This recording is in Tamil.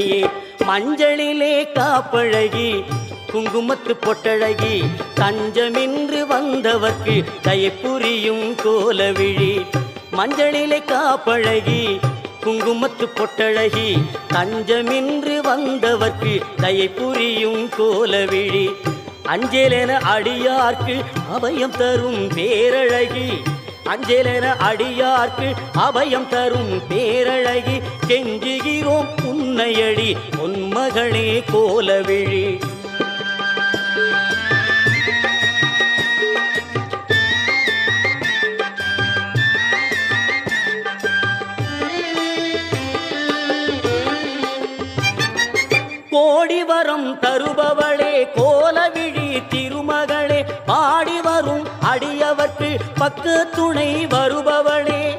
துணையே. மஞ்சளிலே காப்பழகி குங்குமத்து பொட்டழகி தஞ்சமின்று வந்தவர்க்கு தயை புரியும் கோலவிழி. மஞ்சளிலே காப்பழகி குங்குமத்து பொட்டழகி தஞ்சமின்று வந்தவர்க்கு தயை புரியும் கோலவிழி. அஞ்சலென அடியார்க்கு அபயம் தரும் பேரழகி. அஞ்சலென அடியார்க்கு அபயம் தரும் பேரழகி. கெஞ்சுகிறோம் உன்னையடி பொன்மகளே கோலவிழி. கோடி வரம் தருபவளே கோலவிழி திருமகளே. பாடி வரும் அடியவர்க்கு பக்க துணை வருபவளே.